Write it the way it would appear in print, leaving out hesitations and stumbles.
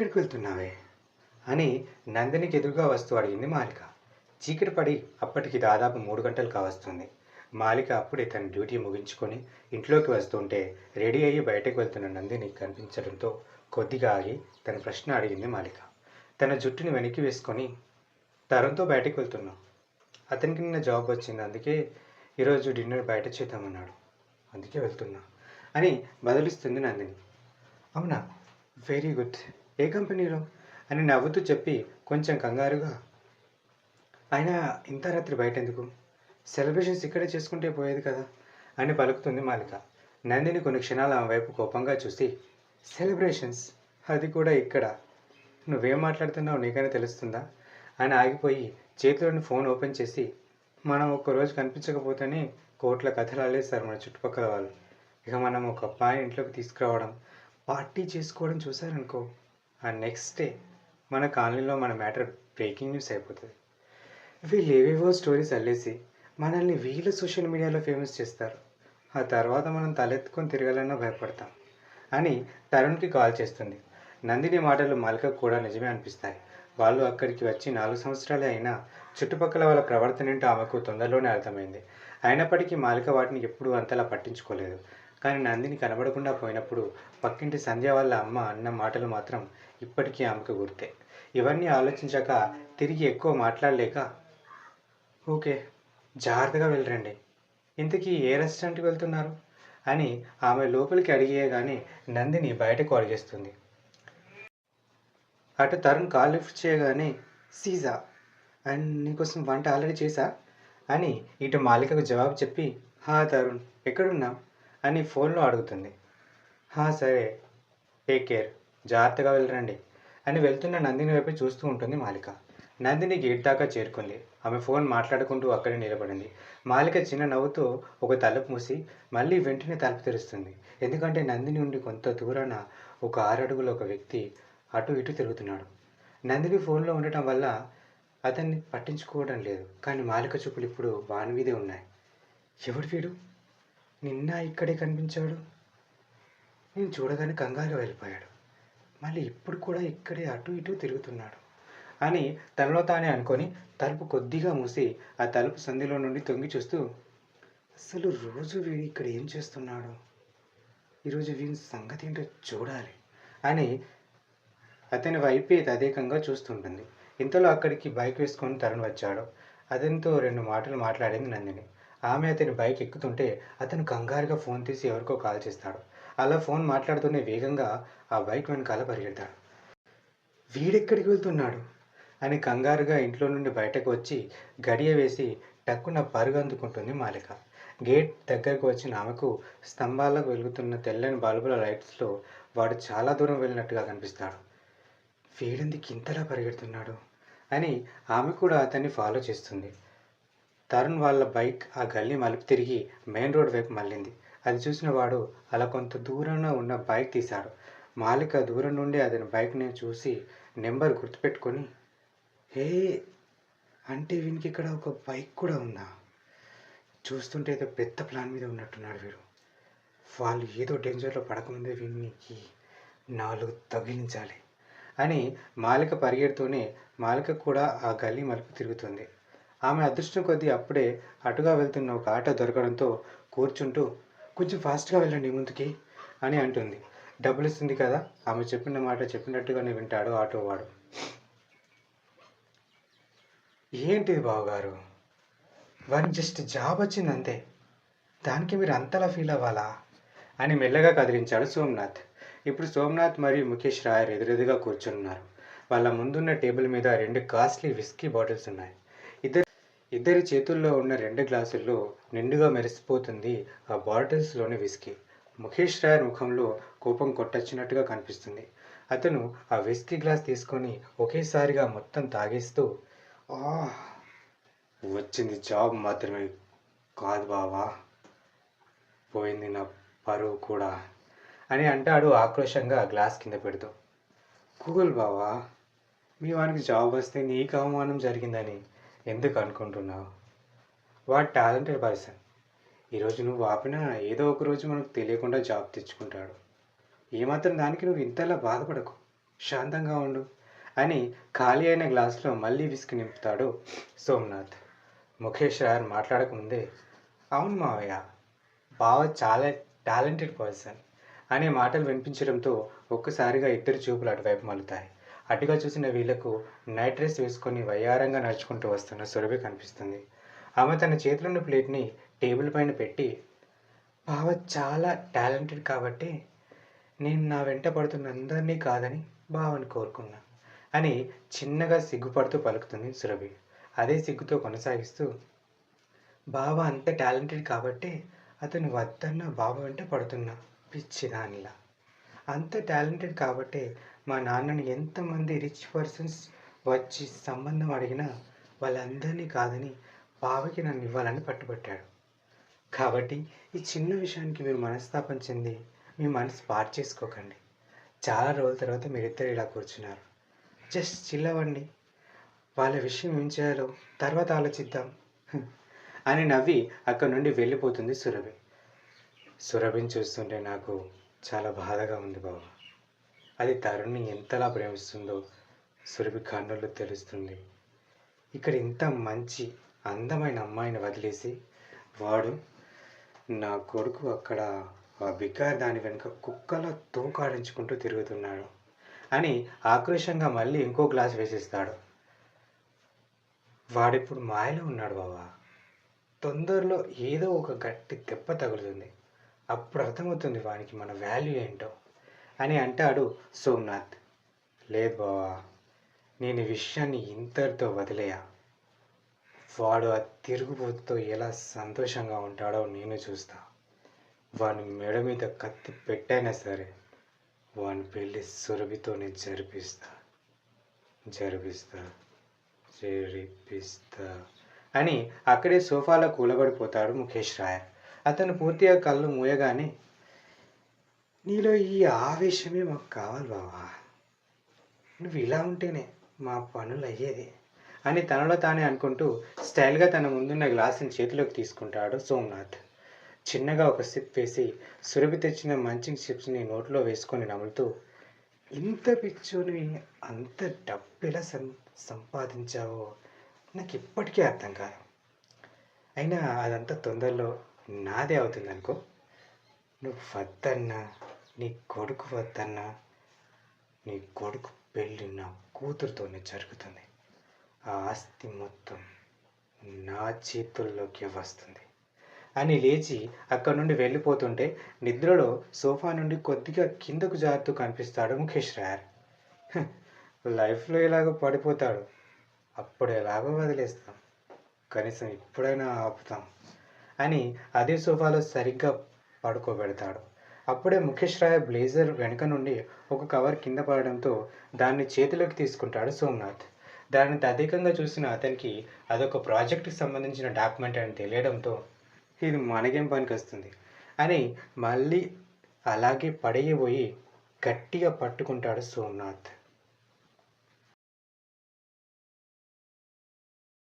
ఎక్కడికి వెళ్తున్నావే అని నందినికి ఎదురుగా వస్తూ అడిగింది మాలిక. చీకటి పడి అప్పటికి దాదాపు 3 గంటలు కావస్తుంది. మాలిక అప్పుడే తన డ్యూటీ ముగించుకొని ఇంట్లోకి వస్తుంటే రెడీ అయ్యి బయటకు వెళ్తున్న నందిని కనిపించడంతో కొద్దిగా ఆగి తన ప్రశ్న అడిగింది మాలిక. తన జుట్టుని వెనక్కి వేసుకొని, తరుణ్తో బయటకు వెళ్తున్నాం, అతనికి నిన్న జాబ్ వచ్చింది, అందుకే ఈరోజు డిన్నర్ బయట చేద్దామన్నాడు, అందుకే వెళ్తున్నా అని బదులిస్తుంది నందిని. అవునా, వెరీ గుడ్, ఏ కంపెనీలో అని నవ్వుతూ చెప్పి కొంచెం కంగారుగా, అయినా ఇంత రాత్రి బయట ఎందుకు, సెలబ్రేషన్స్ ఇక్కడే చేసుకుంటే పోయేది కదా అని పలుకుతుంది మాలిక. నందిని కొన్ని క్షణాలు ఆమె వైపు కోపంగా చూసి, సెలబ్రేషన్స్, అది కూడా ఇక్కడ, నువ్వేం మాట్లాడుతున్నావు నీకైనా తెలుస్తుందా అని ఆగిపోయి చేతిలోని ఫోన్ ఓపెన్ చేసి, మనం ఒక్కరోజు కనిపించకపోతేనే కోట్ల కథలు అల్లేస్తారు మన చుట్టుపక్కల వాళ్ళు, ఇక మనం ఒక అబ్బాయి ఇంట్లోకి తీసుకురావడం, పార్టీ చేసుకోవడం చూసారనుకో, ఆ నెక్స్ట్ డే మన కాలనీలో మన మ్యాటర్ బ్రేకింగ్ న్యూస్ అయిపోతుంది. వీళ్ళు ఏవేవో స్టోరీస్ అల్లేసి మనల్ని వీళ్ళ సోషల్ మీడియాలో ఫేమస్ చేస్తారు, ఆ తర్వాత మనం తలెత్తుకొని తిరగాలన్నా భయపడతాం అని తరుణ్కి కాల్ చేస్తుంది. నందిని మాటలు మాలికకు కూడా నిజమే అనిపిస్తాయి. వాళ్ళు అక్కడికి వచ్చి 4 సంవత్సరాలే అయినా చుట్టుపక్కల వాళ్ళ ప్రవర్తన ఏంటో ఆమెకు తొందరలోనే అర్థమైంది. అయినప్పటికీ మాలిక వాటిని ఎప్పుడూ అంతలా పట్టించుకోలేదు. కానీ నందిని కనబడకుండా పోయినప్పుడు పక్కింటి సంధ్య వాళ్ళ అమ్మ అన్న మాటలు మాత్రం ఇప్పటికీ ఆమెకు గుర్తే. ఇవన్నీ ఆలోచించాక తిరిగి ఎక్కువ మాట్లాడలేక, ఓకే, జాగ్రత్తగా వెళ్ళరండి, ఇంతకీ ఏ రెస్టారెంట్కి వెళ్తున్నారు అని ఆమె లోపలికి అడిగేయగానే నందిని బయటకు అడిగేస్తుంది. అటు తరుణ్ కాల్ లిఫ్ట్ చేయగానే, సీజా అండ్ నీకోసం వంట ఆల్రెడీ చేశా అని ఇటు మాలికకు జవాబు చెప్పి, హా తరుణ్, ఎక్కడున్నావు అని ఫోన్లో అడుగుతుంది. సరే, టేక్ కేర్, జాగ్రత్తగా వెళ్ళరండి అని వెళ్తున్న నందిని వైపు చూస్తూ ఉంటుంది మాలిక. నందిని గేట్ దాకా చేరుకుంది. ఆమె ఫోన్ మాట్లాడుకుంటూ అక్కడే నిలబడింది. మాలిక చిన్న నవ్వుతో ఒక తలుపు మూసి మళ్ళీ వెంటనే తలుపు తెరుస్తుంది. ఎందుకంటే నందిని నుండి కొంత దూరాన ఒక 6 అడుగుల ఒక వ్యక్తి అటు ఇటు తిరుగుతున్నాడు. నందిని ఫోన్లో ఉండటం వల్ల అతన్ని పట్టించుకోవడం లేదు. కానీ మాలిక చూపులు ఇప్పుడు వాని మీదే ఉన్నాయి. ఎవడు వీడు, నిన్న ఇక్కడే కనిపించాడు, నేను చూడగానే కంగారుగా వెళ్ళిపోయాడు, మళ్ళీ ఇప్పుడు కూడా ఇక్కడే అటు ఇటు తిరుగుతున్నాడు అని తనలో తానే అనుకొని తలుపు కొద్దిగా మూసి ఆ తలుపు సంధిలో నుండి తొంగి చూస్తూ, అసలు రోజు వీడు ఇక్కడ ఏం చేస్తున్నాడు, ఈరోజు వీని సంగతి ఏంటో చూడాలి అని అతని వైపే తదేకంగా చూస్తుంటుంది. ఇంతలో అక్కడికి బైక్ వేసుకొని తరుణ్ వచ్చాడు. అతనితో 2 మాటలు మాట్లాడింది నందిని. ఆమె అతని బైక్ ఎక్కుతుంటే అతను కంగారుగా ఫోన్ తీసి ఎవరికో కాల్ చేస్తాడు. అలా ఫోన్ మాట్లాడుతూనే వేగంగా ఆ బైక్ వెనకాల పరిగెడతాడు. వీడెక్కడికి వెళ్తున్నాడు అని కంగారుగా ఇంట్లో నుండి బయటకు వచ్చి గడియ వేసి టక్కున పరుగు అందుకుంటుంది మాలిక. గేట్ దగ్గరకు వచ్చిన ఆమెకు స్తంభాలకు వెలుగుతున్న తెల్లని బల్బుల లైట్స్లో వాడు చాలా దూరం వెళ్ళినట్టుగా కనిపిస్తాడు. వీడెందుకు ఇంతలా పరిగెడుతున్నాడు అని ఆమె కూడా అతన్ని ఫాలో చేస్తుంది. తరుణ్ వాళ్ళ బైక్ ఆ గల్లీ మలుపు తిరిగి మెయిన్ రోడ్ వైపు మళ్ళింది. అది చూసిన వాడు అలా కొంత దూరాన ఉన్న బైక్ తీశాడు. మాలిక దూరం నుండి అతని బైక్ని చూసి నెంబర్ గుర్తుపెట్టుకొని, హే, అంటే వీనికి ఇక్కడ ఒక బైక్ కూడా ఉందా, చూస్తుంటే ఏదో పెద్ద ప్లాన్ మీద ఉన్నట్టున్నాడు వీడు, వాళ్ళు ఏదో డేంజర్లో పడకముందే వీనికి 4 తగిలించాలి అని మాలిక పరిగెడుతూనే మాలిక కూడా ఆ గల్లీ మలుపు తిరుగుతుంది. ఆమె అదృష్టం కొద్దీ అప్పుడే అటుగా వెళ్తున్న ఒక ఆటో దొరకడంతో కూర్చుంటూ, కొంచెం ఫాస్ట్గా వెళ్ళండి ముందుకి అని అంటుంది. డబ్బులు ఇస్తుంది కదా, ఆమె చెప్పిన మాట చెప్పినట్టుగానే వింటాడు ఆటోవాడు. ఏంటిది బావగారు, వారికి జస్ట్ జాబ్ వచ్చింది అంతే, దానికి మీరు అంతలా ఫీల్ అవ్వాలా అని మెల్లగా కదిలించాడు సోమనాథ్. ఇప్పుడు సోమనాథ్ మరియు ముఖేష్ రాయర్ ఎదురెదురుగా కూర్చున్నారు. వాళ్ళ ముందున్న టేబుల్ మీద 2 కాస్ట్లీ విస్కీ బాటిల్స్ ఉన్నాయి. ఇద్దరి చేతుల్లో ఉన్న 2 గ్లాసుల్లో నిండుగా మెరిసిపోతుంది ఆ బాటిల్స్లోని విస్కీ. ముఖేష్ రాయర్ ముఖంలో కోపం కొట్టొచ్చినట్టుగా కనిపిస్తుంది. అతను ఆ విస్కీ గ్లాస్ తీసుకొని ఒకేసారిగా మొత్తం తాగేస్తూ, వచ్చింది జాబ్ మాత్రమే కాదు బావా, పోయింది నా పరువు కూడా అని అంటాడు ఆక్రోషంగా గ్లాస్ కింద పెడుతూ. కూల్ బావా, మీ వానికి జాబ్ వస్తే నీకు అవమానం జరిగిందని ఎందుకు అనుకుంటున్నావు, వాడు టాలెంటెడ్ పర్సన్, ఈరోజు నువ్వు ఆపినా ఏదో ఒక రోజు మనకు తెలియకుండా జాబ్ తెచ్చుకుంటాడు, ఏమాత్రం దానికి నువ్వు ఇంతలా బాధపడకు శాంతంగా ఉండు అని ఖాళీ అయిన గ్లాసులో మళ్ళీ విసికి నింపుతాడు సోమనాథ్. ముఖేష్ రాయర్ మాట్లాడకముందే, అవును మావయ్య, బావ చాలా టాలెంటెడ్ పర్సన్ అనే మాటలు వినిపించడంతో ఒక్కసారిగా ఇద్దరు చూపులు అటువైపు మలుతాయి. అటుగా చూసిన వీళ్లకు నైట్ డ్రెస్ వేసుకొని వయ్యారంగా నడుచుకుంటూ వస్తున్న సురభి కనిపిస్తుంది. ఆమె తన చేతిలోని ప్లేట్ని టేబుల్ పైన పెట్టి, బావ చాలా టాలెంటెడ్ కాబట్టి నేను నా వెంట పడుతున్న అందరినీ కాదని బావని కోరుకున్నా అని చిన్నగా సిగ్గుపడుతూ పలుకుతుంది సురభి. అదే సిగ్గుతో కొనసాగిస్తూ, బావ అంత టాలెంటెడ్ కాబట్టే అతను వద్దన్న బావ వెంట పడుతున్నా పిచ్చిదానిలా. అంత టాలెంటెడ్ కాబట్టే మా నాన్నని ఎంతమంది రిచ్ పర్సన్స్ వచ్చి సంబంధం అడిగినా వాళ్ళందరినీ కాదని బావకి నన్ను ఇవ్వాలని పట్టుబట్టాడు. కాబట్టి ఈ చిన్న విషయానికి మీరు మనస్తాపం చెంది మీ మనసు పాడు చేసుకోకండి. చాలా రోజుల తర్వాత మీరిద్దరు ఇలా కూర్చున్నారు. జస్ట్ చిల్ అవ్వండి. వాళ్ళ విషయం ఏం చేయాలో తర్వాత ఆలోచిద్దాం అని నవ్వి అక్కడి నుండి వెళ్ళిపోతుంది సురభి. సురభిని చూస్తుంటే నాకు చాలా బాధగా ఉంది బావ. అది తరుణ్ని ఎంతలా ప్రేమిస్తుందో సురభి కన్నుల్లో తెలుస్తుంది. ఇక్కడ ఇంత మంచి అందమైన అమ్మాయిని వదిలేసి వాడు నా కొడుకు అక్కడ ఆ బికార్ దాని వెనుక కుక్కలా తోకాడించుకుంటూ తిరుగుతున్నాడు అని ఆక్రోషంగా మళ్ళీ ఇంకో గ్లాస్ వేసేస్తాడు. వాడిప్పుడు మాయలో ఉన్నాడు బావా. తొందరలో ఏదో ఒక గట్టి దెబ్బ తగులుతుంది. అప్పుడు అర్థమవుతుంది వానికి మన వాల్యూ ఏంటో అని అంటాడు సోమనాథ్. లేదు బావా, నేను ఈ విషయాన్ని ఇంతటితో వదిలేయా. వాడు ఆ తిరుగుబోతుతో ఎలా సంతోషంగా ఉంటాడో నేను చూస్తా. వాని మెడ మీద కత్తి పెట్టైనా సరే వాని పెళ్ళి సురభితోనే జరిపిస్తా జరిపిస్తా జరిపిస్తా అని అక్కడే సోఫాలో కూలబడిపోతాడు ముఖేష్ రాయర్. అతను పూర్తిగా కళ్ళు మూయగానే, నీలో ఈ ఆవేశమే మాకు కావాలి బావా. నువ్వు ఇలా ఉంటేనే మా పనులు అయ్యేది అని తనలో తానే అనుకుంటూ స్టైల్గా తన ముందున్న గ్లాసుని చేతిలోకి తీసుకుంటాడు సోమనాథ్. చిన్నగా ఒక సిప్ వేసి సురభి తెచ్చిన మంచింగ్ చిప్స్ని నోట్లో వేసుకొని నములుతూ, ఇంత పిచ్చోని అంత డబ్బు ఎలా సంపాదించావో నాకు ఇప్పటికీ అర్థం కాదు. అయినా అదంతా తొందరలో నాదే అవుతుంది అనుకో. నువ్వు వద్దన్నా, నీ కొడుకు వద్దన్నా, నీ కొడుకు పెళ్ళి నా కూతురుతోనే జరుగుతుంది. ఆ ఆస్తి మొత్తం నా చేతుల్లోకి వస్తుంది అని లేచి అక్కడి నుండి వెళ్ళిపోతుంటే నిద్రలో సోఫా నుండి కొద్దిగా కిందకు జారుతూ కనిపిస్తాడు ముఖేష్ రాయర్. లైఫ్లో ఎలాగో పడిపోతాడు, అప్పుడు ఎలాగో వదిలేస్తాం, కనీసం ఇప్పుడైనా ఆపుతాం అని అదే సోఫాలో సరిగ్గా పడుకోబెడతాడు. అప్పుడే ముఖేష్ రాయర్ బ్లేజర్ వెనుక నుండి ఒక కవర్ కింద పడడంతో దాన్ని చేతిలోకి తీసుకుంటాడు సోమనాథ్. దాన్ని తదేకంగా చూసిన అతనికి అదొక ప్రాజెక్టుకి సంబంధించిన డాక్యుమెంట్ అని తెలియడంతో, ఇది మనకేం పనికి వస్తుంది అని మళ్ళీ అలాగే పడేయబోయి గట్టిగా పట్టుకుంటాడు సోమనాథ్.